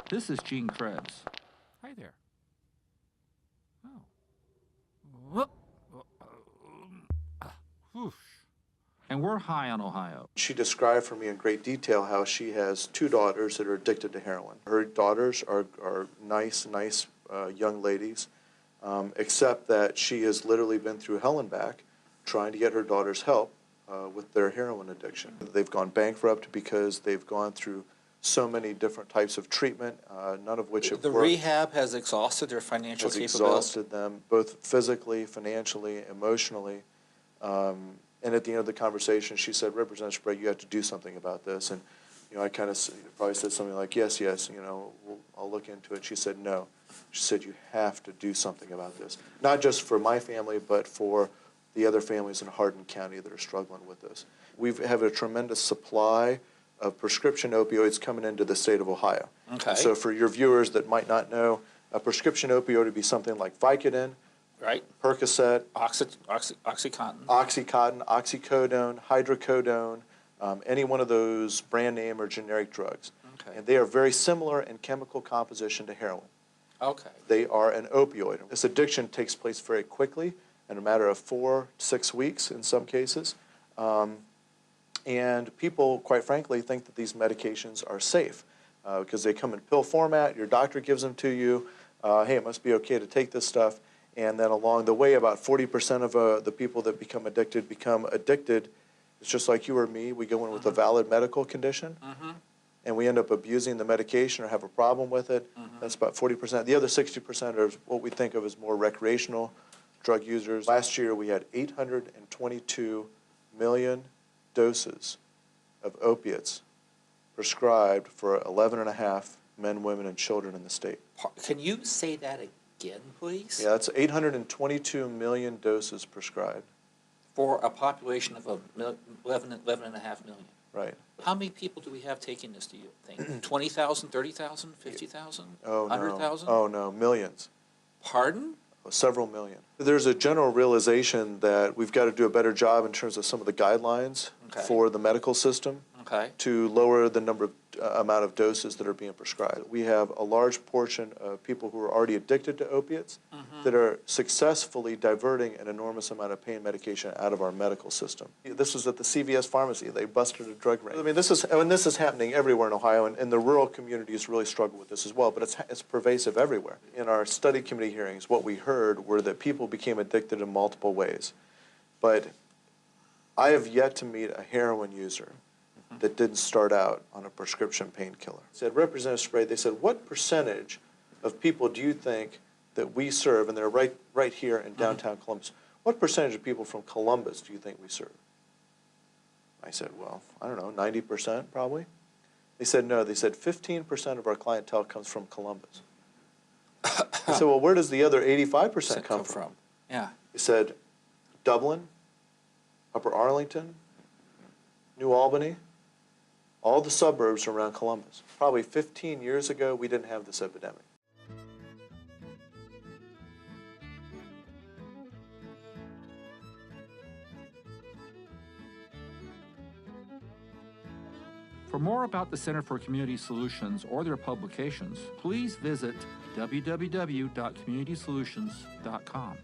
This is Gene Krebs. Hi there. Oh. Whoop. Whoosh. And we're high on Ohio. She described for me in great detail how she has two daughters that are addicted to heroin. Her daughters are nice young ladies, except that she has literally been through hell and back trying to get her daughters help with their heroin addiction. They've gone bankrupt because they've gone through so many different types of treatment, none of which have The worked. rehab has exhausted their financial capability. Exhausted them, both physically, financially, emotionally. And at the end of the conversation, she said, "Representative Sprague, you have to do something about this." And I kind of probably said something like, yes, I'll look into it. She said, no. She said, you have to do something about this. Not just for my family, but for the other families in Hardin County that are struggling with this. We have a tremendous supply of prescription opioids coming into the state of Ohio. Okay. So for your viewers that might not know, a prescription opioid would be something like Vicodin, Right. Percocet, Oxycontin. Oxycontin, oxycodone, hydrocodone, any one of those brand name or generic drugs. Okay. And they are very similar in chemical composition to heroin. Okay. They are an opioid. This addiction takes place very quickly, in a matter of 4 to 6 weeks in some cases. And people, quite frankly, think that these medications are safe because they come in pill format. Your doctor gives them to you. Hey, it must be okay to take this stuff. And then along the way, about 40% of the people that become addicted. It's just like you or me. We go in with a valid medical condition, and we end up abusing the medication or have a problem with it. That's about 40%. The other 60% are what we think of as more recreational drug users. Last year, we had 822 million doses of opiates prescribed for 11.5 men, women, and children in the state. Can you say that again, please? Yeah, that's 822 million doses prescribed. For a population of 11.5 million. Right. How many people do we have taking this, do you think? 20,000, 30,000, 50,000, Oh, no. 100,000? Oh, no, millions. Pardon? Several million. There's a general realization that we've got to do a better job in terms of some of the guidelines for the medical system to lower the amount of doses that are being prescribed. We have a large portion of people who are already addicted to opiates that are successfully diverting an enormous amount of pain medication out of our medical system. This was at the CVS pharmacy. They busted a drug ring. I mean, this is happening everywhere in Ohio, and the rural communities really struggle with this as well, but it's pervasive everywhere. In our study committee hearings, what we heard were that people became addicted in multiple ways. But I have yet to meet a heroin user that didn't start out on a prescription painkiller. Said, Representative Sprague, they said, what percentage of people do you think that we serve, and they're right here in downtown Columbus, what percentage of people from Columbus do you think we serve? I said, well, I don't know, 90% probably? They said, no, they said 15% of our clientele comes from Columbus. I said, well, where does the other 85% come from? Yeah. They said, Dublin, Upper Arlington, New Albany, all the suburbs around Columbus. Probably 15 years ago, we didn't have this epidemic. For more about the Center for Community Solutions or their publications, please visit www.communitysolutions.com.